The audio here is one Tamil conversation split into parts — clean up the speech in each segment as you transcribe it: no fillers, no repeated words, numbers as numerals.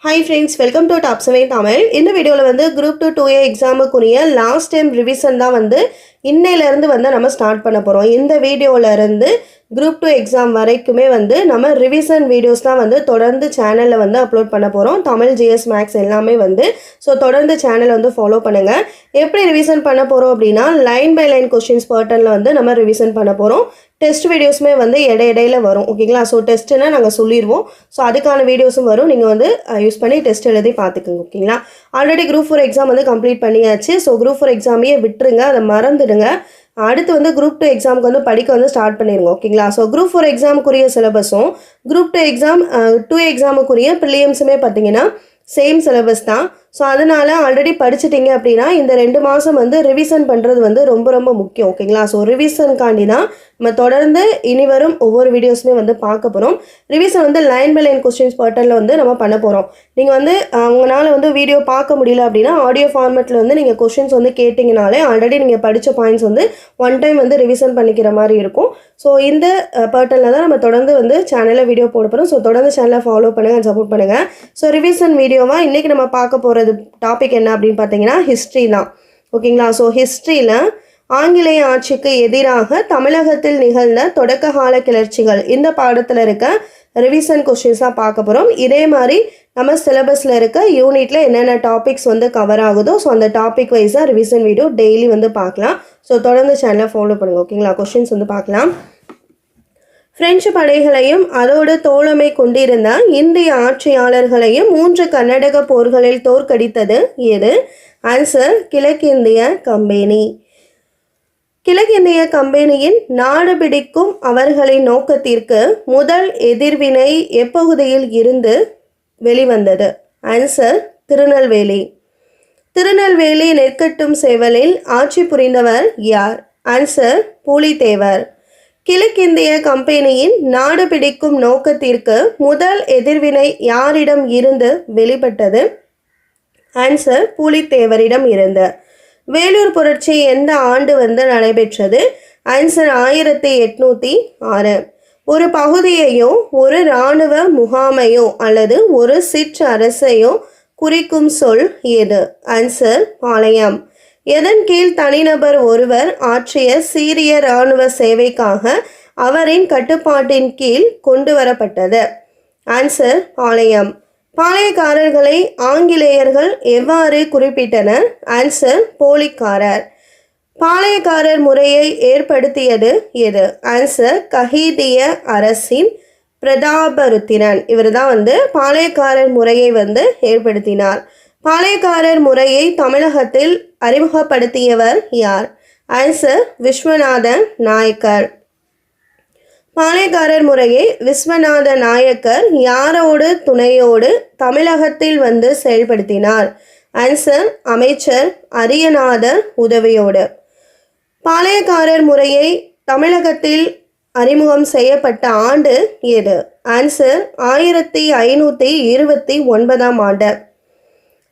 Hi friends, welcome to Top 7 Tamil. இந்த வீடியோல வந்து group 2 2A எக்ஸாமுக்குரிய லாஸ்ட் டைம் ரிவிஷன் தான் வந்து இன்னையில இருந்து வந்து நம்ம ஸ்டார்ட் பண்ண போறோம். இந்த வீடியோல இருந்து group 2 எக்ஸாம் வரைக்குமே வந்து நம்ம ரிவிஷன் வீடியோஸ் தான் வந்து தொடர்ந்து சேனல்ல வந்து அப்லோட் பண்ண போறோம். தமிழ் GS மேக்ஸ் எல்லாமே வந்து சோ தொடர்ந்து சேனல் வந்து ஃபாலோ பண்ணுங்க. எப்படி ரிவிஷன் பண்ண போறோம் அப்படினா லைன் பை லைன் क्वेश्चंस பேட்டர்ன்ல வந்து நம்ம ரிவிஷன் பண்ண போறோம். டெஸ்ட் வீடியோஸ்மே வந்து இடையிடையில வரும். ஓகேங்களா? சோ டெஸ்ட்னா நாங்க சொல்லிடுவோம். சோ அதுக்கான வீடியோஸும் வரும். நீங்க வந்து யூஸ் பண்ணி டெஸ்ட் எழுதி பாத்துக்கங்க. ஓகேங்களா? ஆல்ரெடி group 4 எக்ஸாம் வந்து கம்ப்ளீட் பண்ணியாச்சு. சோ group 4 எக்ஸாமையே விட்டுருங்க. அதை மறந்துடுங்க. அடுத்து வந்து group 2 எக்ஸாமுக்கு வந்து படிக்க வந்து ஸ்டார்ட் பண்ணிருங்க. ஓகேங்களா? சோ group 4 எக்ஸாமுக்குரிய சிலபஸும் group 2 எக்ஸாம் 2 எக்ஸாமுக்குரிய ப்ரிலிம்ஸுமே பார்த்தீங்கன்னா சேம் சிலபஸ் தான். ஸோ அதனால ஆல்ரெடி படிச்சிட்டிங்க அப்படின்னா இந்த 2 மாதம் வந்து ரிவிஷன் பண்ணுறது வந்து ரொம்ப ரொம்ப முக்கியம். ஓகேங்களா? ஸோ ரிவிஷனுக்காண்டி தான் நம்ம தொடர்ந்து இனி வரும் ஒவ்வொரு வீடியோஸுமே வந்து பார்க்க போகிறோம். ரிவிஷன் வந்து லைன் பை லைன் கொஸ்டின்ஸ் பேட்டர்னில் வந்து நம்ம பண்ண போகிறோம். நீங்கள் வந்து உங்களால் வந்து வீடியோ பார்க்க முடியல அப்படின்னா ஆடியோ ஃபார்மேட்டில் வந்து நீங்கள் கொஸ்டின்ஸ் வந்து கேட்டிங்கனாலே ஆல்ரெடி நீங்கள் படித்த பாயிண்ட்ஸ் வந்து ஒன் டைம் வந்து ரிவிஷன் பண்ணிக்கிற மாதிரி இருக்கும். ஸோ இந்த பேட்டர்னில் தான் நம்ம தொடர்ந்து வந்து சேனலில் வீடியோ போட போகிறோம். ஸோ தொடர்ந்து சேனலை ஃபாலோ பண்ணுங்கள், சப்போர்ட் பண்ணுங்கள். ஸோ ரிவிஷன் வீடியோவாக இன்றைக்கி நம்ம பார்க்க போகிறது டாபிக் என்ன அப்படின்னு பார்த்தீங்கன்னா ஹிஸ்ட்ரி தான். ஓகேங்களா? ஸோ ஹிஸ்ட்ரியில் ஆங்கிலேய ஆட்சிக்கு எதிராக தமிழகத்தில் நிகழ்ந்த தொடக்க கால கிளர்ச்சிகள் இந்த பாடத்தில் இருக்க ரிவிஷன் கொஸ்டின்ஸாக பார்க்க போகிறோம். இதே மாதிரி நம்ம சிலபஸில் இருக்க யூனிட்டில் என்னென்ன டாபிக்ஸ் வந்து கவர் ஆகுதோ ஸோ அந்த டாபிக் வைஸாக ரிவிஷன் வீடியோ டெய்லி வந்து பார்க்கலாம். ஸோ தொடர்ந்து சேனலை ஃபாலோ பண்ணுங்கள். ஓகேங்களா? கொஸ்டின்ஸ் வந்து பார்க்கலாம். பிரெஞ்சு படைகளையும் அதோடு தோழமை கொண்டிருந்த இந்திய ஆட்சியாளர்களையும் 3 கர்நாடக போர்களில் தோற்கடித்தது எது? ஆன்சர் கிழக்கிந்திய கம்பெனி. கிழக்கிந்திய கம்பெனியின் நாடு பிடிக்கும் அவர்களின் நோக்கத்திற்கு முதல் எதிர்வினை எப்பகுதியில் இருந்து வெளிவந்தது? ஆன்சர் திருநெல்வேலி. திருநெல்வேலி நெற்கட்டும் சேவலில் ஆட்சி புரிந்தவர் யார்? ஆன்சர் பூலித்தேவர். கிழக்கிந்திய கம்பெனியின் நாடு பிடிக்கும் நோக்கத்திற்கு முதல் எதிர்வினை யாரிடம் இருந்து வெளிப்பட்டது? ஆன்சர் பூலித்தேவரிடம் இருந்து. வேலூர் புரட்சி எந்த ஆண்டு வந்து நடைபெற்றது? ஆன்சர் 1806. ஒரு பகுதியையோ ஒரு இராணுவ முகாமையோ அல்லது ஒரு சிற்றரசையோ குறிக்கும் சொல் எது? ஆன்சர் பாளையம். எதன் கீழ் தனிநபர் ஒருவர் ஆற்றிய சீரிய இராணுவ சேவைக்காக அவரின் கட்டுப்பாட்டின் கீழ் கொண்டு வரப்பட்டது? ஆன்சர் பாளையம். பாளையக்காரர்களை ஆங்கிலேயர்கள் எவ்வாறு குறிப்பிட்டனர்? ஆன்சர் போலிக்காரர். பாளையக்காரர் முறையை ஏற்படுத்தியது எது? ஆன்சர் கஹீதிய அரசின் பிரதாபருத்திரன். இவர் தான் வந்து பாளையக்காரர் முறையை வந்து ஏற்படுத்தினார். பாளையக்காரர் முறையை தமிழகத்தில் அறிமுகப்படுத்தியவர் யார்? ஆன்சர் விஸ்வநாத நாயக்கர். பாளையக்காரர் முறையை விஸ்வநாத நாயக்கர் யாரோடு துணையோடு தமிழகத்தில் வந்து செயல்படுத்தினார்? ஆன்சர் அமைச்சர் அரியநாதர் உதவியோடு. பாளையக்காரர் முறையை தமிழகத்தில் அறிமுகம் செய்யப்பட்ட ஆண்டு எது? ஆன்சர் 1529 ஆண்டு.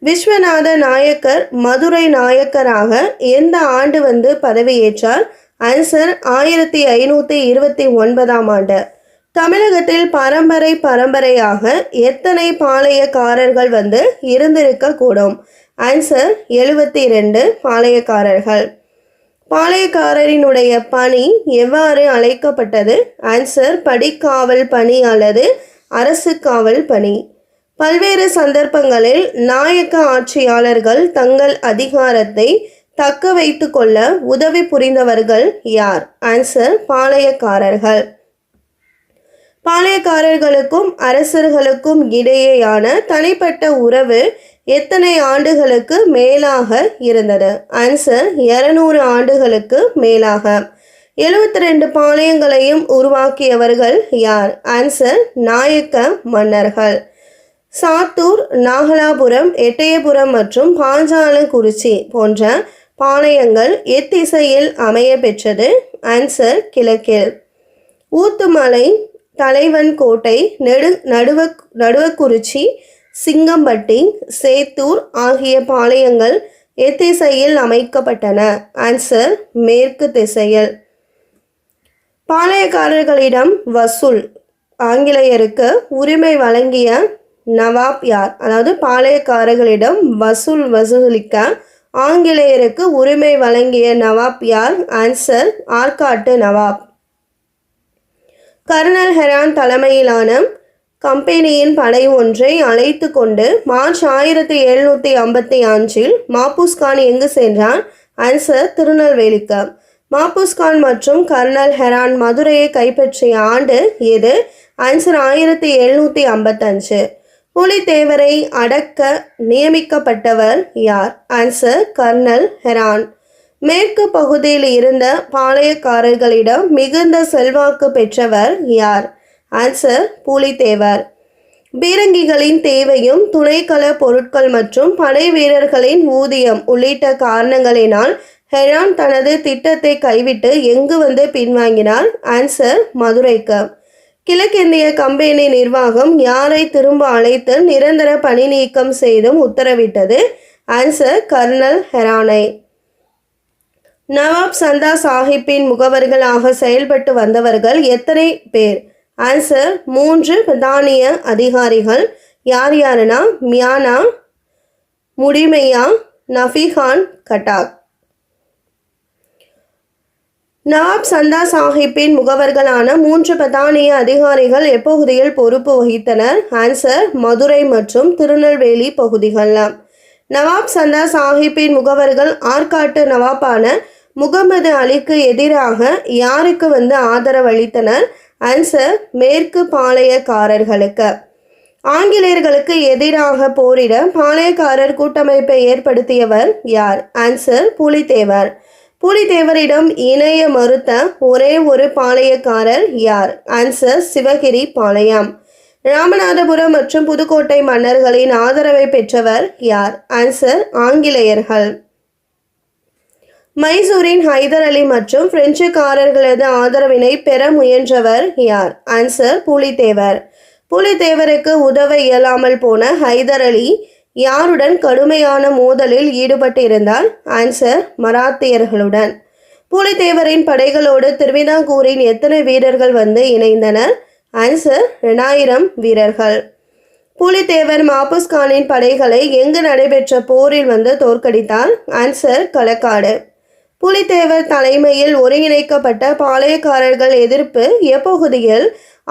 விஸ்வநாத நாயக்கர் மதுரை நாயக்கராக எந்த ஆண்டு வந்து பதவியேற்றார்? ஆன்சர் 1529 ஆண்டு. தமிழகத்தில் பரம்பரையாக எத்தனை பாளையக்காரர்கள் வந்து இருந்திருக்க கூடும்? ஆன்சர் 72 பாளையக்காரர்கள். பாளையக்காரரினுடைய பணி எவ்வாறு அழைக்கப்பட்டது? ஆன்சர் படிக்காவல் பணி அல்லது அரசு காவல் பணி. பல்வேறு சந்தர்ப்பங்களில் நாயக்க ஆட்சியாளர்கள் தங்கள் அதிகாரத்தை தக்க வைத்து கொள்ள உதவி புரிந்தவர்கள் யார்? ஆன்சர் பாளையக்காரர்கள். பாளையக்காரர்களுக்கும் அரசர்களுக்கும் இடையேயான தனிப்பட்ட உறவு எத்தனை ஆண்டுகளுக்கு மேலாக இருந்தது? ஆன்சர் 200 ஆண்டுகளுக்கு மேலாக. 72 பாளையங்களையும் உருவாக்கியவர்கள் யார்? ஆன்சர் நாயக்க மன்னர்கள். சாத்தூர், நாகலாபுரம், எட்டயபுரம் மற்றும் பாஞ்சாலங்குறிச்சி போன்ற பாளையங்கள் எத்திசையில் அமைய பெற்றது? ஆன்சர் கிழக்கில். ஊத்துமலை, தலைவன் கோட்டை, நடுவக்குறிச்சி, சிங்கம்பட்டி, சேத்தூர் ஆகிய பாளையங்கள் எத்திசையில் அமைக்கப்பட்டன? ஆன்சர் மேற்கு திசையில். பாளையக்காரர்களிடம் வசூல் ஆங்கிலேயருக்கு உரிமை வழங்கிய நவாப் யார்? அதாவது பாளையக்காரர்களிடம் வசூலிக்க ஆங்கிலேயருக்கு உரிமை வழங்கிய நவாப் யார்? ஆன்சர் ஆற்காட்டு நவாப். கர்னல் ஹெரான் தலைமையிலான கம்பெனியின் படை ஒன்றை அழைத்து கொண்டு மார்ச் 1755 மாபுஸ்கான் எங்கு சென்றார்? ஆன்சர் திருநெல்வேலிக்கு. மாபுஸ்கான் மற்றும் கர்னல் ஹெரான் மதுரையை கைப்பற்றிய ஆண்டு எது? ஆன்சர் 1755. புலித்தேவரை அடக்க நியமிக்கப்பட்டவர் யார்? Answer kernel Heron. மேற்கு பகுதியில் இருந்த பாளையக்காரர்களிடம் மிகுந்த செல்வாக்கு பெற்றவர் யார்? ஆன்சர் புலித்தேவர். பீரங்கிகளின் தேவையும் துணைக்கள பொருட்கள் மற்றும் படை வீரர்களின் ஊதியம் உள்ளிட்ட காரணங்களினால் ஹெரான் தனது திட்டத்தை கைவிட்டு எங்கு வந்து பின்வாங்கினார்? ஆன்சர் மதுரைக்கு. கிழக்கிந்திய கம்பெனி நிர்வாகம் யாரை திரும்ப அழைத்து நிரந்தர பணி நீக்கம் செய்தும் உத்தரவிட்டது? Answer kernel ஹெரானை. நவாப் சந்தா சாஹிப்பின் முகவர்களாக செயல்பட்டு வந்தவர்கள் எத்தனை பேர்? ஆன்சர் 3 பிரதானிய அதிகாரிகள். யார் யாருன்னா மியானா, முடிமையா, நஃபிகான், கட்டாக். நவாப் சந்தா சாஹிப்பின் முகவர்களான 3 பிரதானிய அதிகாரிகள் எப்பகுதியில் பொறுப்பு வகித்தனர்? ஆன்சர் மதுரை மற்றும் திருநெல்வேலி பகுதிகள். நவாப் சந்தா சாஹிப்பின் முகவர்கள் ஆற்காட்டு நவாப்பான முகமது அலிக்கு எதிராக யாருக்கு ஆதரவளித்தனர்? ஆன்சர் மேற்கு பாளையக்காரர்களுக்கு. ஆங்கிலேயர்களுக்கு எதிராக போரிட பாளையக்காரர் கூட்டமைப்பை ஏற்படுத்தியவர் யார்? ஆன்சர் புலித்தேவர். புலித்தேவரிடம் இணைய மறுத்த ஒரே ஒரு பாளையக்காரர் யார்? ஆன்சர் சிவகிரி பாளையம். ராமநாதபுரம் மற்றும் புதுக்கோட்டை மன்னர்களின் ஆதரவை பெற்றவர் யார்? ஆன்சர் ஆங்கிலேயர்கள். மைசூரின் ஹைதர் அலி மற்றும் பிரெஞ்சுக்காரர்களது ஆதரவினை பெற முயன்றவர் யார்? ஆன்சர் புலித்தேவர். புலித்தேவருக்கு உதவ இயலாமல் போன ஹைதர் அலி யாருடன் கடுமையான மோதலில் ஈடுபட்டிருந்தார்? ஆன்சர் மராத்தியர்களுடன். புலித்தேவரின் படைகளோடு திருவிதாங்கூரின் எத்தனை வீரர்கள் இணைந்தனர்? ஆன்சர் 2000 வீரர்கள். புலித்தேவர் மாபுஸ்கானின் படைகளை எங்கு நடைபெற்ற போரில் தோற்கடித்தார்? ஆன்சர் களக்காடு. புலித்தேவர் தலைமையில் ஒருங்கிணைக்கப்பட்ட பாளையக்காரர்கள் எதிர்ப்பு எப்பகுதியில்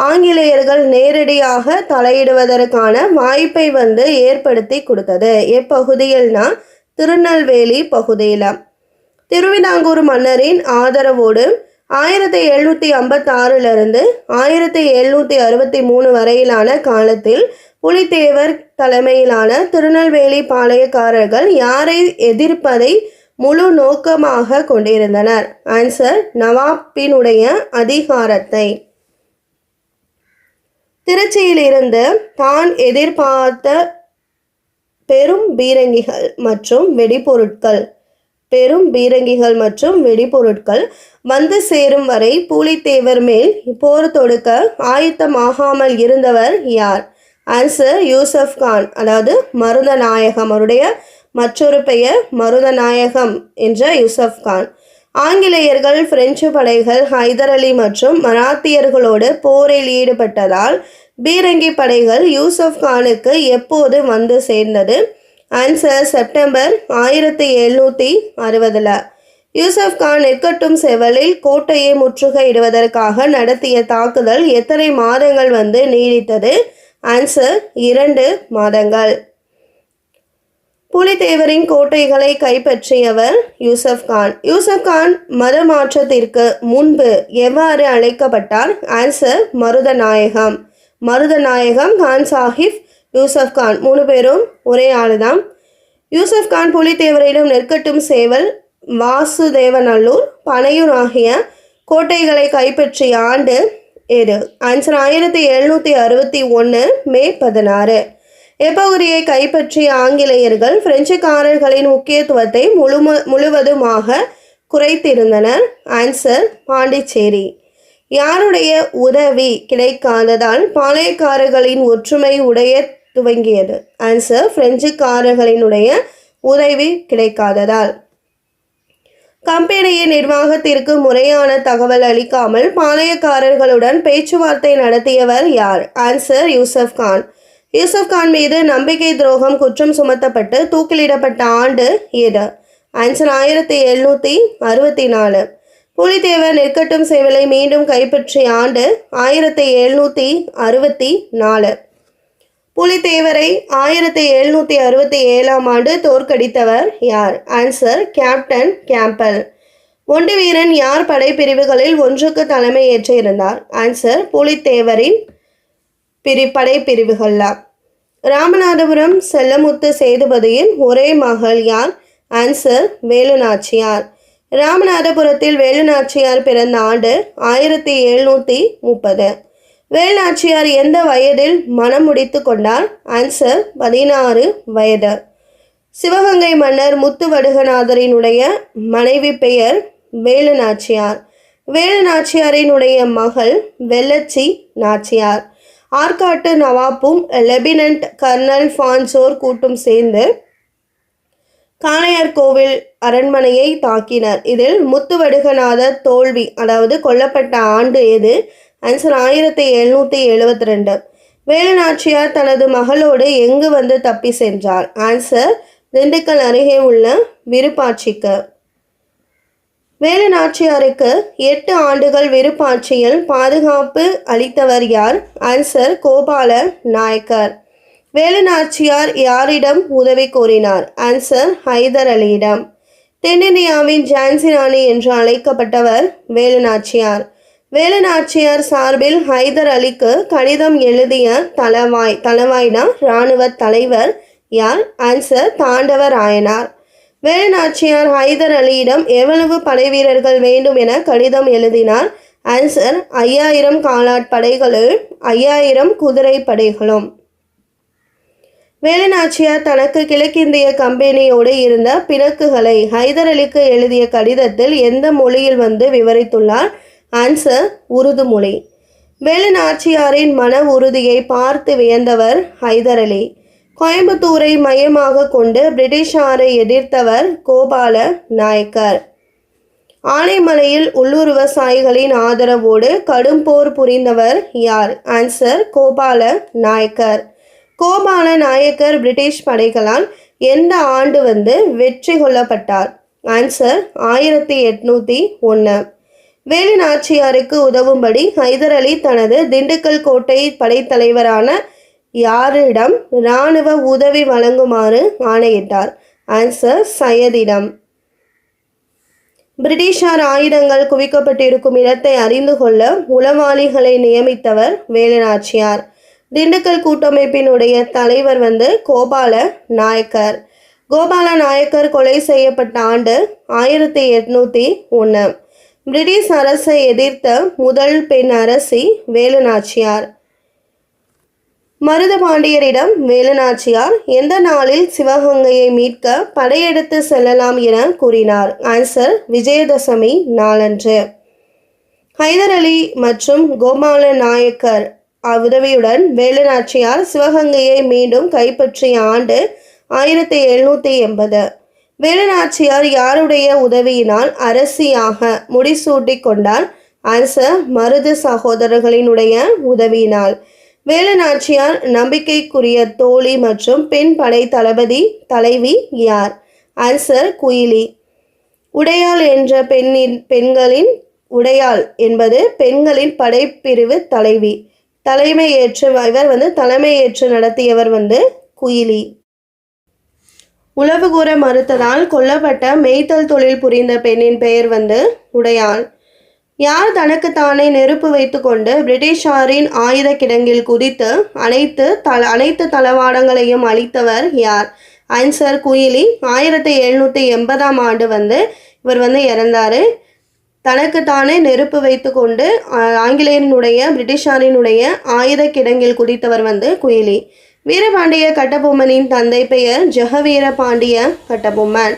ஆங்கிலேயர்கள் நேரடியாக தலையிடுவதற்கான வாய்ப்பை ஏற்படுத்தி கொடுத்தது? எப்பகுதியில்னா திருநெல்வேலி பகுதியில். திருவிதாங்கூர் மன்னரின் ஆதரவோடு 1756 1763 வரையிலான காலத்தில் புலித்தேவர் தலைமையிலான திருநெல்வேலி பாளையக்காரர்கள் யாரை எதிர்ப்பதை முழு நோக்கமாக கொண்டிருந்தனர்? ஆன்சர் நவாப்பினுடைய அதிகாரத்தை. திருச்சியிலிருந்து தான் எதிர்பார்த்த பெரும் பீரங்கிகள் மற்றும் வெடிபொருட்கள் சேரும் வரை புலித்தேவர் மேல் போர் தொடுக்க ஆயத்தமாகாமல் இருந்தவர் யார்? ஆன்சர் யூசப் கான், அதாவது மருதநாயகம். அவருடைய மற்றொரு பெயர் மருதநாயகம் என்ற யூசப் கான். ஆங்கிலேயர்கள் பிரெஞ்சு படைகள் ஹைதர் அலி மற்றும் மராத்தியர்களோடு போரில் ஈடுபட்டதால் பீரங்கி படைகள் யூசப் கானுக்கு எப்போது சேர்ந்தது? Answer September 1760. யூசப் கான் நெற்கட்டும் செவலில் கோட்டையை முற்றுகையிடுவதற்காக நடத்திய தாக்குதல் எத்தனை மாதங்கள் நீடித்தது? ஆன்சர் 2 மாதங்கள். புலித்தேவரின் கோட்டைகளை கைப்பற்றியவர் யூசப் கான். யூசப் கான் மத மாற்றத்திற்கு முன்பு எவ்வாறு அழைக்கப்பட்டார்? ஆன்சர் மருதநாயகம். கான் சாஹிப், யூசப் கான் 3 பேரும் ஒரே ஆளுதான். யூசப் கான் புலித்தேவரிடம் நெற்கட்டும் சேவல், வாசுதேவநல்லூர், பனையூர் ஆகிய கோட்டைகளை கைப்பற்றிய ஆண்டு எது? ஆன்சர் 1761 மே 16. எப்பகுதியை கைப்பற்றிய ஆங்கிலேயர்கள் பிரெஞ்சுக்காரர்களின் முக்கியத்துவத்தை முழுவதுமாக குறைத்திருந்தனர்? ஆன்சர் பாண்டிச்சேரி. யாருடைய உதவி கிடைக்காததால் பாளையக்காரர்களின் ஒற்றுமை உடைய துவங்கியது? ஆன்சர் பிரெஞ்சுக்காரர்களினுடைய உதவி கிடைக்காததால். கம்பெனியின் நிர்வாகத்திற்கு முறையான தகவல் அளிக்காமல் பாளையக்காரர்களுடன் பேச்சுவார்த்தை நடத்தியவர் யார்? ஆன்சர் யூசப் கான். யூசுப் கான் மீது நம்பிக்கை துரோகம் குற்றம் சுமத்தப்பட்டு தூக்கிலிடப்பட்ட ஆண்டு எது? ஆன்சர் 1764. புலித்தேவர் நெற்கட்டும் சேவலை மீண்டும் கைப்பற்றிய ஆண்டு 1764. புலித்தேவரை 1767ஆம் ஆண்டு தோற்கடித்தவர் யார்? Answer captain Campbell. ஒண்டி வீரன் யார் படைப்பிரிவுகளில் ஒன்றுக்கு தலைமை ஏற்று இருந்தார்? ஆன்சர் புலித்தேவரின் படைப்பிரிவுகள்ல. ராமநாதபுரம் செல்லமுத்து சேதுபதியின் ஒரே மகள் யார்? ஆன்சர் வேலுநாச்சியார். ராமநாதபுரத்தில் வேலுநாச்சியார் பிறந்த ஆண்டு 1730. வேலுநாச்சியார் எந்த வயதில் மனம் முடித்து கொண்டார்? ஆன்சர் 16 வயது. சிவகங்கை மன்னர் முத்துவடுகநாதரினுடைய மனைவி பெயர் வேலுநாச்சியார். வேலுநாச்சியாரினுடைய மகள் வெள்ளச்சி நாச்சியார். ஆற்காட்டு நவாப்பும் லெப்டினன்ட் கர்னல் ஃபான்சோர் கூட்டும் சேர்ந்து காளையார் கோவில் அரண்மனையை தாக்கினர். இதில் முத்துவடுகநாதர் தோல்வி அதாவது கொல்லப்பட்ட ஆண்டு எது? ஆன்சர் 1772. வேலுநாச்சியார் தனது மகளோடு எங்கு வந்து தப்பி சென்றார்? ஆன்சர் திண்டுக்கல் அருகே உள்ள விருப்பாட்சிக்கு. வேலுநாச்சியாருக்கு 8 ஆண்டுகள் விருப்பாட்சியில் பாதுகாப்பு அளித்தவர் யார்? ஆன்சர் கோபால நாயக்கர். வேலுநாச்சியார் யாரிடம் உதவி கோரினார்? ஆன்சர் ஹைதர் அலியிடம். தென்னிந்தியாவின் ஜான்சி ராணி என்று அழைக்கப்பட்டவர் வேலுநாச்சியார். வேலுநாச்சியார் சார்பில் ஹைதர் அலிக்கு கடிதம் எழுதிய தளவாய்னா இராணுவ தலைவர் யார்? ஆன்சர் தாண்டவராயனார். வேலுநாச்சியார் ஹைதர் அலியிடம் எவ்வளவு படை வீரர்கள் வேண்டும் என கடிதம் எழுதினார்? ஆன்சர் 5000 காலாட் படைகளும் 5000 குதிரை படைகளும். வேலுநாச்சியார் தனக்கு கிழக்கிந்திய கம்பெனியோடு இருந்த பிணக்குகளை ஹைதர் அலிக்கு எழுதிய கடிதத்தில் எந்த மொழியில் வந்து விவரித்துள்ளார்? ஆன்சர் உருது மொழி. வேலுநாச்சியாரின் மன உறுதியை பார்த்து வியந்தவர் ஹைதர் அலி. கோயம்புத்தூரை மையமாக கொண்டு பிரிட்டிஷாரை எதிர்த்தவர் கோபால நாயக்கர். ஆனைமலையில் உள்ளூர் விவசாயிகளின் ஆதரவோடு கடும் போர் புரிந்தவர் யார்? ஆன்சர் கோபால நாயக்கர். கோபால நாயக்கர் பிரிட்டிஷ் படைகளால் எந்த ஆண்டு வந்து வெற்றி கொள்ளப்பட்டார்? ஆன்சர் 1801. வேலுநாச்சியாருக்கு உதவும்படி ஹைதர் அலி தனது திண்டுக்கல் கோட்டை படைத்தலைவரான யாரிடம் இராணுவ உதவி வழங்குமாறு ஆணையிட்டார்? ஆன்சர் சையதிடம். பிரிட்டிஷார் ஆயுதங்கள் குவிக்கப்பட்டிருக்கும் இடத்தை அறிந்து கொள்ள உளவாளிகளை நியமித்தவர் வேலுநாச்சியார். திண்டுக்கல் கூட்டமைப்பினுடைய தலைவர் வந்து கோபால நாயக்கர். கோபால நாயக்கர் கொலை செய்யப்பட்ட ஆண்டு 1801. பிரிட்டிஷ் அரசை எதிர்த்த முதல் பெண் அரசி வேலுநாச்சியார். மருதபாண்டியரிடம் வேலுநாச்சியார் எந்த நாளில் சிவகங்கையை மீட்க படையெடுத்து செல்லலாம் என கூறினார்? ஆன்சர் விஜயதசமி நாளன்று. ஹைதர் அலி மற்றும் கோபால நாயக்கர் உதவியுடன் வேலுநாச்சியார் சிவகங்கையை மீண்டும் கைப்பற்றிய ஆண்டு 1780. வேலுநாச்சியார் யாருடைய உதவியினால் அரசியாக முடிசூட்டி கொண்டார்? ஆன்சர் மருது சகோதரர்களினுடைய உதவியினால். வேலுநாச்சியார் நம்பிக்கைக்குரிய தோழி மற்றும் பெண் படை தலைவி யார்? ஆன்சர் குயிலி. உடையாள் என்ற பெண்களின் உடையாள் என்பது பெண்களின் படைப்பிரிவு தலைவி. தலைமையேற்று நடத்தியவர் குயிலி. உளவு கூற மறுத்ததால் கொல்லப்பட்ட மெய்த்தல் தொழில் புரிந்த பெண்ணின் பெயர் உடையாள். யார் தனக்குத்தானே நெருப்பு வைத்து கொண்டு பிரிட்டிஷாரின் ஆயுத கிடங்கில் குதித்து அனைத்து தளவாடங்களையும் அளித்தவர் யார்? ஆன்சர் குயிலி. 1780ஆம் ஆண்டு இவர் இறந்தார். தனக்குத்தானே நெருப்பு வைத்து கொண்டு பிரிட்டிஷாரினுடைய ஆயுத கிடங்கில் குதித்தவர் குயிலி. வீரபாண்டிய கட்டபொம்மனின் தந்தை பெயர் ஜெகவீர பாண்டிய கட்டபொம்மன்.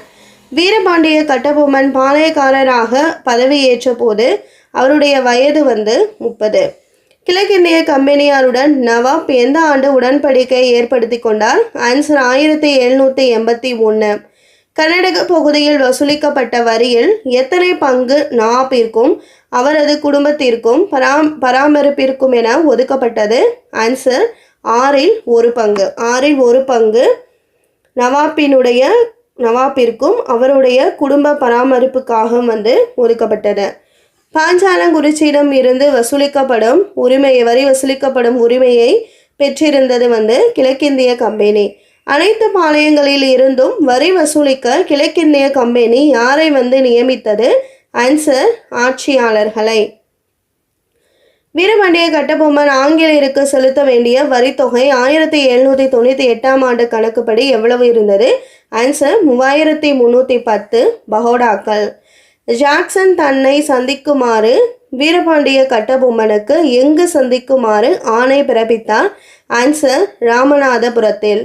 வீரபாண்டிய கட்டபொம்மன் பாளையக்காரராக பதவியேற்ற போது அவருடைய வயது 30. கிழக்கிந்திய கம்பெனியாருடன் நவாப் எந்த ஆண்டு உடன்படிக்கை ஏற்படுத்தி கொண்டார்? ஆன்சர் 1781. கர்நாடக பகுதியில் வசூலிக்கப்பட்ட வரியில் எத்தனை பங்கு நவாப்பிற்கும் அவரது குடும்பத்திற்கும் பராமரிப்பிற்கும் என ஒதுக்கப்பட்டது? ஆன்சர் ஆறில் ஒரு பங்கு. ஆறில் ஒரு பங்கு நவாப்பிற்கும் அவருடைய குடும்ப பராமரிப்புக்காக வந்து ஒதுக்கப்பட்டது. பாஞ்சாலங்குறிச்சியிடம் இருந்து வரி வசூலிக்கப்படும் உரிமையை பெற்றிருந்தது வந்து கிழக்கிந்திய கம்பெனி. அனைத்து பாளையங்களில் இருந்தும் வரி வசூலிக்க கிழக்கிந்திய கம்பெனி யாரை வந்து நியமித்தது? ஆன்சர், ஆட்சியாளர்களை. வீரபாண்டிய கட்டபொம்மன் ஆங்கிலேயருக்கு செலுத்த வேண்டிய வரித்தொகை 1798ஆம் ஆண்டு கணக்குப்படி எவ்வளவு இருந்தது? ஆன்சர், 3310 பகோடாக்கள். ஜாக்சன் தன்னை சந்திக்குமாறு வீரபாண்டிய கட்டபொம்மனுக்கு எங்கு சந்திக்குமாறு ஆணை பிறப்பித்தார்? ஆன்சர், ராமநாதபுரத்தில்.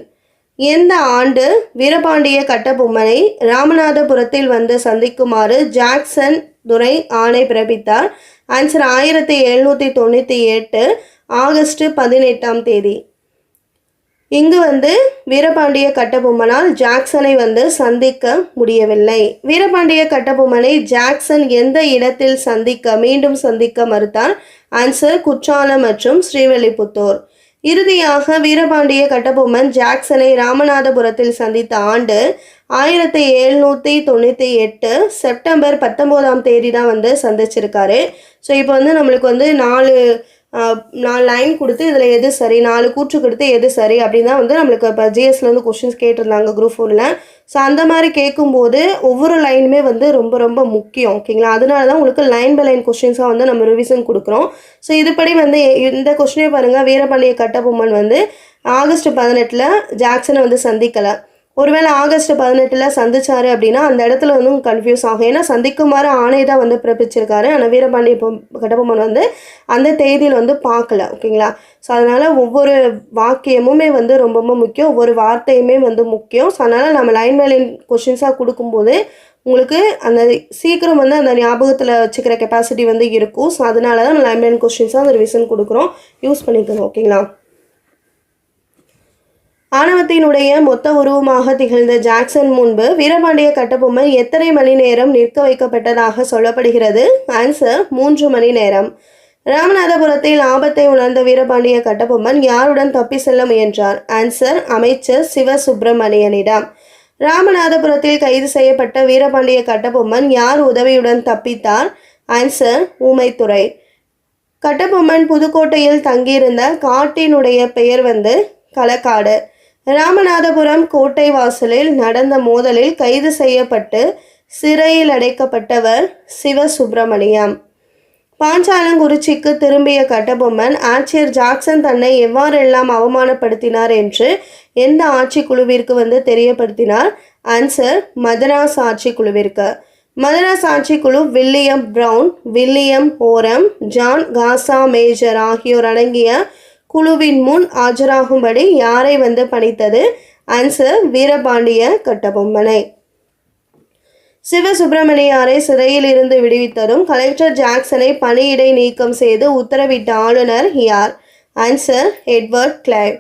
எந்த ஆண்டு வீரபாண்டிய கட்டபொம்மனை ராமநாதபுரத்தில் வந்து சந்திக்குமாறு ஜாக்சன் துரை ஆணை பிறப்பித்தார்? ஆன்சர், 1798 ஆகஸ்ட் 18ஆம் தேதி. இங்கு வந்து வீரபாண்டிய கட்டபொம்மனால் ஜாக்சனை வந்து சந்திக்க முடியவில்லை. வீரபாண்டிய கட்டபொம்மனை ஜாக்சன் எந்த இடத்தில் மீண்டும் சந்திக்க மறுத்தார்? ஆன்சர், குற்றாலம் மற்றும் ஸ்ரீவில்லிபுத்தூர். இறுதியாக வீரபாண்டிய கட்டபொம்மன் ஜாக்சனை ராமநாதபுரத்தில் சந்தித்த ஆண்டு 1798 செப்டம்பர் 19ஆம் தேதி தான் வந்து சந்திச்சிருக்காரு. ஸோ இப்போ வந்து நம்மளுக்கு வந்து நாலு லைன் கொடுத்து இதில் எது சரி, 4 கூற்று கொடுத்து எது சரி அப்படின்னு தான் வந்து நம்மளுக்கு இப்போ ஜிஎஸ்லேருந்து கொஷின்ஸ் கேட்டிருந்தாங்க குரூப் 4ல். ஸோ அந்த மாதிரி கேட்கும்போது ஒவ்வொரு லைனுமே வந்து ரொம்ப ரொம்ப முக்கியம். ஓகேங்களா? அதனால தான் உங்களுக்கு லைன் பை லைன் கொஷின்ஸாக வந்து நம்ம ரிவிஷன் கொடுக்குறோம். ஸோ இதுபடி வந்து இந்த கொஷினே பாருங்கள், வீரபாண்டிய கட்டபொம்மன் வந்து ஆகஸ்ட் 18 ஜாக்சனை வந்து சந்திக்கலை. ஒருவேளை ஆகஸ்ட் 18 சந்திச்சாரு அப்படின்னா அந்த இடத்துல வந்து கன்ஃபியூஸ் ஆகும். ஏன்னா சந்திக்குமாறு ஆணை தான் வந்து பிறப்பிச்சிருக்காரு. ஆனால் வீரபாண்டிய கட்டபொம்மன் வந்து அந்த தேதியில் வந்து பார்க்கல. ஓகேங்களா? ஸோ அதனால் ஒவ்வொரு வாக்கியமுமே வந்து ரொம்ப ரொம்ப முக்கியம், ஒவ்வொரு வார்த்தையுமே வந்து முக்கியம். ஸோ அதனால் நம்ம லைன் பை லைன் கொஷின்ஸாக கொடுக்கும்போது உங்களுக்கு அந்த சீக்கிரம் வந்து அந்த ஞாபகத்தில் வச்சுக்கிற கெப்பாசிட்டி வந்து இருக்கும். ஸோ அதனால தான் நம்ம லைன் பை லைன் கொஷின்ஸாக அந்த ரிவிஷன் கொடுக்குறோம், யூஸ் பண்ணிக்கணும். ஓகேங்களா? ஆணவத்தினுடைய மொத்த உருவமாக திகழ்ந்த ஜாக்சன் முன்பு வீரபாண்டிய கட்டபொம்மன் எத்தனை மணி நேரம் நிற்க வைக்கப்பட்டதாக சொல்லப்படுகிறது? ஆன்சர், 3 மணி நேரம். ராமநாதபுரத்தில் ஆபத்தை உணர்ந்த வீரபாண்டிய கட்டபொம்மன் யாருடன் தப்பி செல்ல முயன்றார்? ஆன்சர், அமைச்சர் சிவசுப்பிரமணியனிடம். ராமநாதபுரத்தில் கைது செய்யப்பட்ட வீரபாண்டிய கட்டபொம்மன் யார் உதவியுடன் தப்பித்தார்? ஆன்சர், ஊமைத்துறை. கட்டபொம்மன் புதுக்கோட்டையில் தங்கியிருந்த காட்டினுடைய பெயர் வந்து களக்காடு. ராமநாதபுரம் கோட்டை வாசலில் நடந்த மோதலில் கைது செய்யப்பட்டு சிறையில் அடைக்கப்பட்டவர் சிவசுப்பிரமணியம். பாஞ்சாலங்குறிச்சிக்கு திரும்பிய கட்டபொம்மன் ஆட்சியர் ஜாக்சன் தன்னை எவ்வாறெல்லாம் அவமானப்படுத்தினார் என்று எந்த ஆட்சிக்குழுவிற்கு வந்து தெரியப்படுத்தினார்? ஆன்சர், மதராஸ் ஆட்சிக்குழுவிற்கு. மதராஸ் ஆட்சிக்குழு William Brown, William Orme, John Casamajor ஆகியோர் அடங்கிய குழுவின் முன் ஆஜராகும்படி யாரை வந்து பணித்தது? ஆன்சர், வீரபாண்டிய கட்டபொம்மனை. சிவசுப்பிரமணியாரை சிறையில் இருந்து விடுவித்ததும் கலெக்டர் ஜாக்சனை பணியிடை நீக்கம் செய்து உத்தரவிட்ட ஆளுநர் யார்? Answer, Edward Clive.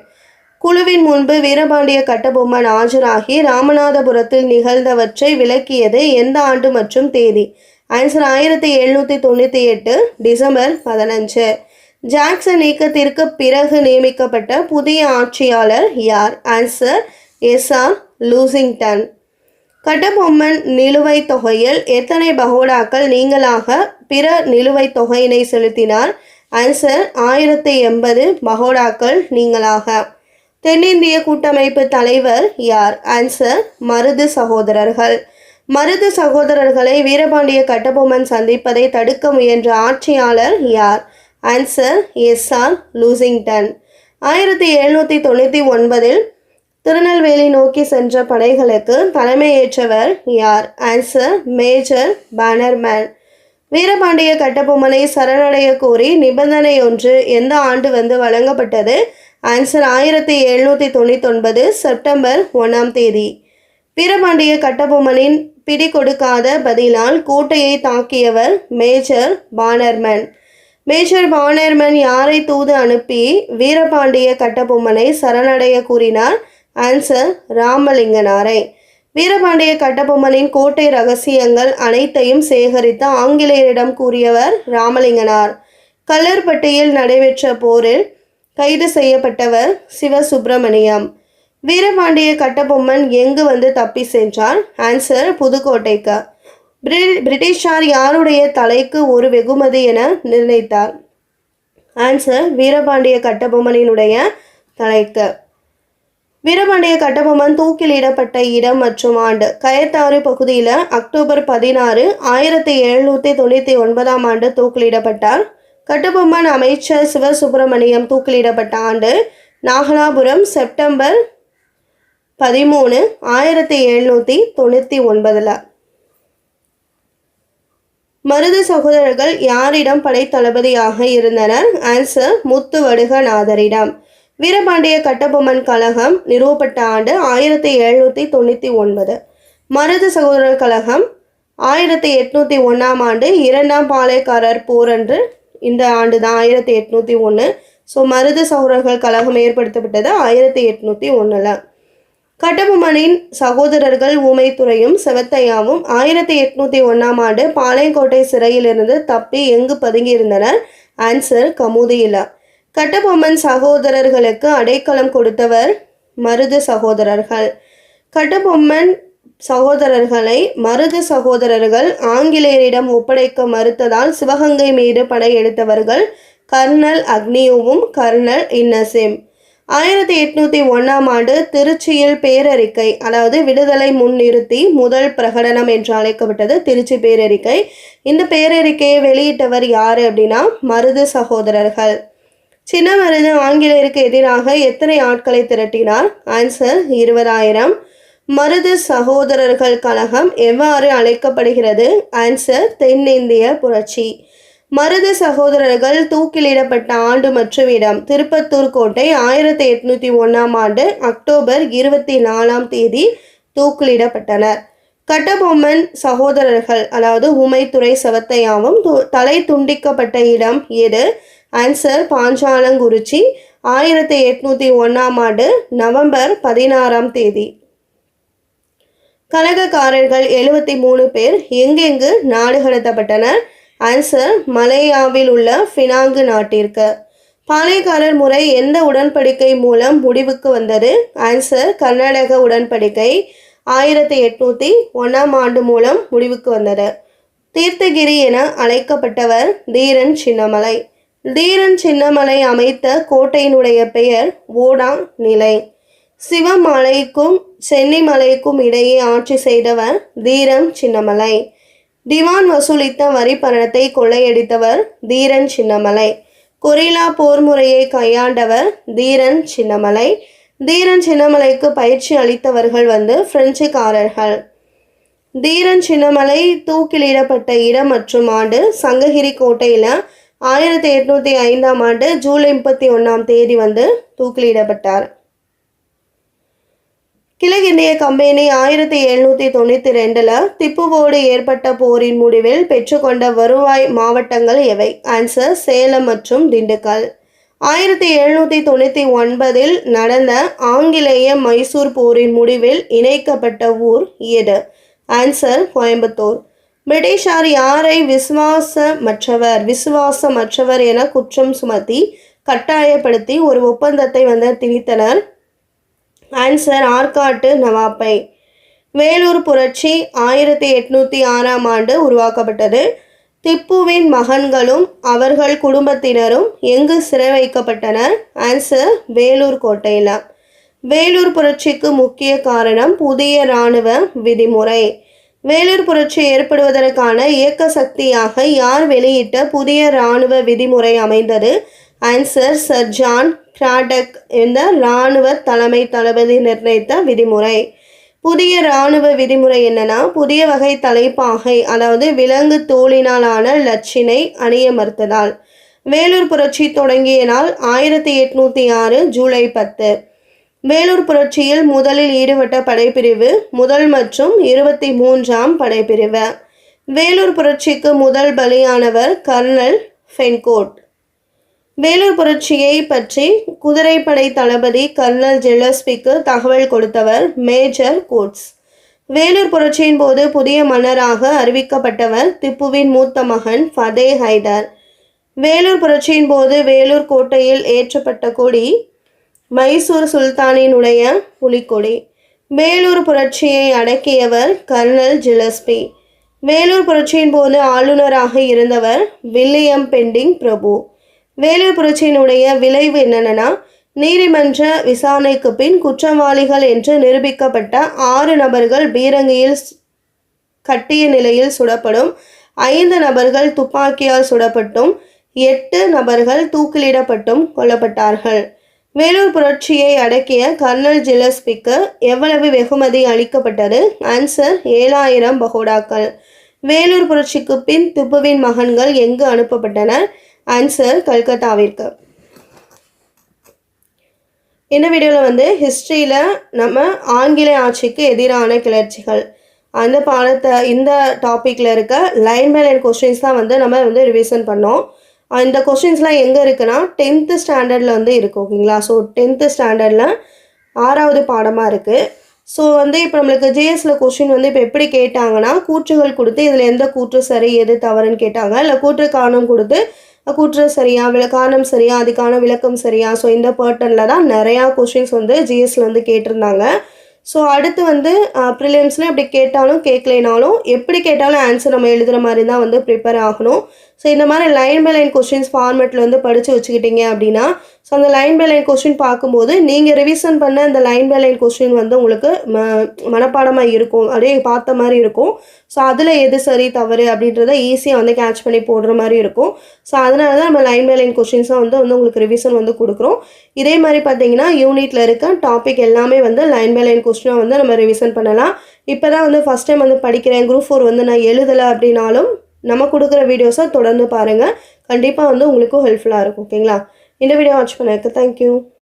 குழுவின் முன்பு வீரபாண்டிய கட்டபொம்மன் ஆஜராகி ராமநாதபுரத்தில் நிகழ்ந்தவற்றை விளக்கியது எந்த ஆண்டு மற்றும் தேதி? Answer, 1798 December 15. ஜாக்சன் நீக்கத்திற்கு பிறகு நியமிக்கப்பட்ட புதிய ஆட்சியாளர் யார்? Answer, SR Lushington. கட்டபொம்மன் நிலுவைத் தொகையில் எத்தனை பகோடாக்கள் நீங்களாக பிற நிலுவைத் தொகையினை செலுத்தினார்? ஆன்சர், 1080 பகோடாக்கள் நீங்களாக. தென்னிந்திய கூட்டமைப்பு தலைவர் யார்? ஆன்சர், மருது சகோதரர்கள். மருது சகோதரர்களை வீரபாண்டிய கட்டபொம்மன் சந்திப்பதை தடுக்க முயன்ற ஆட்சியாளர் யார்? Answer, SR Lushington. 1799 திருநெல்வேலி நோக்கி சென்ற படைகளுக்கு தலைமையேற்றவர் யார்? Answer, major Bannerman. வீரபாண்டிய கட்டபொம்மனை சரணடைய கோரி நிபந்தனை ஒன்று எந்த ஆண்டு வந்து வழங்கப்பட்டது? ஆன்சர், 1799 செப்டம்பர் 1ஆம் தேதி. வீரபாண்டிய கட்டபொம்மனின் பிடி கொடுக்காத பதிலால் கோட்டையை தாக்கியவர் மேஜர் பானர்மேன். மேஜர் பானர்மேன் யாரை தூது அனுப்பி வீரபாண்டிய கட்டபொம்மனை சரணடைய கூறினார்? ஆன்சர், ராமலிங்கனாரை. வீரபாண்டிய கட்டபொம்மனின் கோட்டை ரகசியங்கள் அனைத்தையும் சேகரித்து ஆங்கிலேயரிடம் கூறியவர் ராமலிங்கனார். கல்லர்பட்டியில் நடைபெற்ற போரில் கைது செய்யப்பட்டவர் சிவசுப்பிரமணியம். வீரபாண்டிய கட்டபொம்மன் எங்கு வந்து தப்பி சென்றார்? ஆன்சர் புதுக்கோட்டைக்கு. பிரிட்டிஷார் யாருடைய தலைக்கு ஒரு வெகுமதி என நிர்ணயித்தார்? ஆன்சர் வீரபாண்டிய கட்டபொம்மனினுடைய தலைக்கு. வீரபாண்டிய கட்டபொம்மன் தூக்கிலிடப்பட்ட இடம் மற்றும் ஆண்டு? கயத்தாறு பகுதியில் அக்டோபர் 16, 1799 ஆண்டு தூக்கிலிடப்பட்டார். கட்டபொம்மன் அமைச்சர் சிவசுப்பிரமணியம் தூக்கிலிடப்பட்ட ஆண்டு? நாகலாபுரம், செப்டம்பர் 13, 1799. மருது சகோதரர்கள் யாரிடம் படைத்தளபதியாக இருந்தனர்? ஆன்சர் முத்துவடுகநாதரிடம். வீரபாண்டிய கட்டபொம்மன் கழகம் நிறுவப்பட்ட ஆண்டு? 1799. மருது சகோதரர் கழகம் 1801 ஆண்டு 2ஆம் பாளையக்காரர் போர் அன்று இந்த ஆண்டு தான் 1801. ஸோ மருது சகோதரர்கள் கழகம் ஏற்படுத்தப்பட்டது 1801. கட்டபொம்மனின் சகோதரர்கள் ஊமைத்துறையும் செவத்தையாவும் 1801 ஆண்டு பாளையங்கோட்டை சிறையிலிருந்து தப்பி எங்கு பதுங்கியிருந்தனர்? ஆன்சர் கமுதியில. கட்டபொம்மன் சகோதரர்களுக்கு அடைக்கலம் கொடுத்தவர் மருது சகோதரர்கள். கட்டபொம்மன் சகோதரர்களை மருது சகோதரர்கள் ஆங்கிலேயரிடம் ஒப்படைக்க மறுத்ததால் சிவகங்கை மீது படையெடுத்தவர்கள் கர்னல் அக்னியுவும் கர்னல் இன்னசெம். 1801 ஆண்டு திருச்சியில் பேரறிக்கை, அதாவது விடுதலை முன்னிறுத்தி முதல் பிரகடனம் என்று அழைக்கப்பட்டது திருச்சி பேரறிக்கை. இந்த பேரறிக்கையை வெளியிட்டவர் யாரு அப்படின்னா மருது சகோதரர்கள். சின்ன மருது ஆங்கிலேயருக்கு எதிராக எத்தனை ஆட்களை திரட்டினார்? ஆன்சர் 20,000. மருது சகோதரர்கள் கழகம் எவ்வாறு அழைக்கப்படுகிறது? ஆன்சர் தென்னிந்திய புரட்சி. மருது சகோதரர்கள் தூக்கிலிடப்பட்ட ஆண்டு மற்றும் இடம்? திருப்பத்தூர் கோட்டை, 1801 ஆண்டு அக்டோபர் 24 தூக்கிலிடப்பட்டனர். கட்டபொம்மன் சகோதரர்கள் அதாவது ஊமைத்துறை செவத்தையாவும் தலை துண்டிக்கப்பட்ட இடம் எது? ஆன்சர் பாஞ்சாலங்குறிச்சி, 1801 ஆண்டு நவம்பர் 16 கலகக்காரர்கள் 73 பேர் எங்கெங்கு நாடு கடத்தப்பட்டனர்? ஆன்சர் மலேயாவில் உள்ள பினாங்கு நாட்டிற்கு. பாளையக்காரர் முறை எந்த உடன்படிக்கை மூலம் முடிவுக்கு வந்தது? ஆன்சர் கர்நாடக உடன்படிக்கை 1801 ஆண்டு மூலம் முடிவுக்கு வந்தது. தீர்த்தகிரி என அழைக்கப்பட்டவர் தீரன் சின்னமலை. தீரன் சின்னமலை அமைத்த கோட்டையினுடைய பெயர் ஓடா நிலை. சிவமலைக்கும் சென்னிமலைக்கும் இடையே ஆட்சி செய்தவர் தீரன் சின்னமலை. திவான் வசூலித்த வரி பணத்தை கொள்ளையடித்தவர் தீரன் சின்னமலை. கொரில்லா போர் முறையை கையாண்டவர் தீரன் சின்னமலை. தீரன் சின்னமலைக்கு பயிற்சி அளித்தவர்கள் பிரெஞ்சுக்காரர்கள். தீரன் சின்னமலை தூக்கிலிடப்பட்ட இடம் மற்றும் ஆண்டு? சங்ககிரி கோட்டையில் 1805 ஆண்டு ஜூலை 31 தூக்கிலிடப்பட்டார். கிழக்கிந்திய கம்பெனி 1792 திப்புவோடு ஏற்பட்ட போரின் முடிவில் பெற்றுக்கொண்ட வருவாய் மாவட்டங்கள் எவை? ஆன்சர் சேலம் மற்றும் திண்டுக்கல். 1799 நடந்த ஆங்கிலேய மைசூர் போரின் முடிவில் இணைக்கப்பட்ட ஊர் எது? ஆன்சர் கோயம்புத்தூர். பிரிட்டிஷார் யாரை விசுவாசமற்றவர் என குற்றம் சுமத்தி கட்டாயப்படுத்தி ஒரு ஒப்பந்தத்தை திணித்தனர்? ஆன்சர் ஆற்காட்டு நவாப்பை. வேலூர் புரட்சி 1806 ஆண்டு உருவாக்கப்பட்டது. திப்புவின் மகன்களும் அவர்கள் குடும்பத்தினரும் எங்கு சிறை வைக்கப்பட்டனர்? ஆன்சர் வேலூர் கோட்டையில். வேலூர் புரட்சிக்கு முக்கிய காரணம் புதிய இராணுவ விதிமுறை. வேலூர் புரட்சி ஏற்படுவதற்கான இயக்க சக்தியாக யார் வெளியிட்ட புதிய இராணுவ விதிமுறை அமைந்தது? Answer sir John Cradock. இந்த இராணுவ தலைமை தளபதி நிர்ணயித்த விதிமுறை. புதிய இராணுவ விதிமுறை என்னன்னா, புதிய வகை தலைப்பாகை அதாவது விலங்கு தோலினாலான லட்சினை அணிய மறுத்ததால். வேலூர் புரட்சி தொடங்கிய நாள் 1806 ஜூலை 10. வேலூர் புரட்சியில் முதலில் ஈடுபட்ட படைப்பிரிவு முதல் மற்றும் 23ஆம் படைப்பிரிவு. வேலூர் புரட்சிக்கு முதல் பலியானவர் கர்னல் ஃபென்கோட். வேலூர் புரட்சியை பற்றி குதிரைப்படை தளபதி கர்னல் ஜெல்லஸ்பிக்கு தகவல் கொடுத்தவர் மேஜர் கோட்ஸ். வேலூர் புரட்சியின் போது புதிய மன்னராக அறிவிக்கப்பட்டவர் திப்புவின் மூத்த மகன் ஃபதே ஹைதர். வேலூர் புரட்சியின் போது வேலூர் கோட்டையில் ஏற்றப்பட்ட கொடி மைசூர் சுல்தானினுடைய புலிக்கொடி. வேலூர் புரட்சியை அடக்கியவர் கர்னல் ஜிலஸ்பி. வேலூர் புரட்சியின் போது ஆளுநராக இருந்தவர் வில்லியம் பெண்டிங் பிரபு. வேலூர் புரட்சியினுடைய விளைவு என்னென்னா, நீதிமன்ற விசாரணைக்கு பின் குற்றவாளிகள் என்று நிரூபிக்கப்பட்ட 6 நபர்கள் பீரங்கியில் கட்டிய நிலையில் சுடப்படும், 5 நபர்கள் துப்பாக்கியால் சுடப்பட்டும், 8 நபர்கள் தூக்கிலிடப்பட்டும் கொல்லப்பட்டார்கள். வேலூர் புரட்சியை அடக்கிய கர்னல் ஜிலஸ்பிக்கு எவ்வளவு வெகுமதி அளிக்கப்பட்டது? ஆன்சர் 7000 பகோடாக்கள். வேலூர் புரட்சிக்கு பின் திப்புவின் மகன்கள் எங்கு அனுப்பப்பட்டனர்? ஆன்சர் கல்கத்தாவிற்கு. இந்த வீடியோவில் வந்து ஹிஸ்ட்ரியில் நம்ம ஆங்கில ஆட்சிக்கு எதிரான கிளர்ச்சிகள் அந்த பாடத்தை இந்த டாப்பிக்கில் இருக்க லைன் பை லைன் கொஸ்டின்ஸ் தான் வந்து நம்ம வந்து ரிவிஷன் பண்ணோம். இந்த கொஸ்டின்ஸ்லாம் எங்கே இருக்குன்னா 10th ஸ்டாண்டர்டில் வந்து இருக்குது. ஓகேங்களா? ஸோ 10th ஸ்டாண்டர்டில் 6வது பாடமாக இருக்குது. ஸோ வந்து இப்போ நம்மளுக்கு ஜிஎஸ்சில் கொஸ்டின் வந்து இப்போ எப்படி கேட்டாங்கன்னா, கூற்றுகள் கொடுத்து இதில் எந்த கூற்று சரி எது தவறுன்னு கேட்டாங்க. இல்லை கூற்று காரணம் கொடுத்து கூற்று சரியா காரணம் சரியா அதுக்கான விளக்கம் சரியா. ஸோ இந்த பேட்டர்னில் தான் நிறையா கொஸ்டின்ஸ் வந்து ஜிஎஸ்சில் வந்து கேட்டிருந்தாங்க. ஸோ அடுத்து வந்து ப்ரிலிம்ஸ்லாம் இப்படி கேட்டாலும் கேட்கலைனாலும் எப்படி கேட்டாலும் ஆன்சர் நம்ம எழுதுகிற மாதிரி தான் வந்து ப்ரிப்பேர் ஆகணும். ஸோ இந்த மாதிரி லைன் பை லைன் கொஸ்டின்ஸ் ஃபார்மேட்டில் வந்து படித்து வச்சுக்கிட்டீங்க அப்படின்னா, ஸோ அந்த லைன் பை லைன் கொஸ்டின் பார்க்கும்போது நீங்கள் ரிவிஷன் பண்ண அந்த லைன் பை லைன் கொஸ்டின் வந்து உங்களுக்கு மனப்பாடமாக இருக்கும், அப்படியே பார்த்த மாதிரி இருக்கும். ஸோ அதில் எது சரி தவறு அப்படின்றத ஈஸியாக வந்து கேட்ச் பண்ணி போடுற மாதிரி இருக்கும். ஸோ அதனால தான் நம்ம லைன் பை லைன் கொஸ்டின்ஸாக வந்து உங்களுக்கு ரிவிஷன் வந்து கொடுக்குறோம். இதே மாதிரி பார்த்தீங்கன்னா யூனிட்டில் இருக்க டாபிக் எல்லாமே வந்து லைன் பை லைன் கொஸ்டினாக வந்து நம்ம ரிவிஷன் பண்ணலாம். இப்போ தான் வந்து ஃபஸ்ட் டைம் வந்து படிக்கிறேன், குரூப் 4 வந்து நான் எழுதலை அப்படின்னாலும் நம்ம கொடுக்குற வீடியோஸை தொடர்ந்து பாருங்கள். கண்டிப்பாக வந்து உங்களுக்கும் ஹெல்ப்ஃபுல்லாக இருக்கும். ஓகேங்களா? இந்த வீடியோ வாட்ச் பண்ணதுக்கு தேங்க்யூ.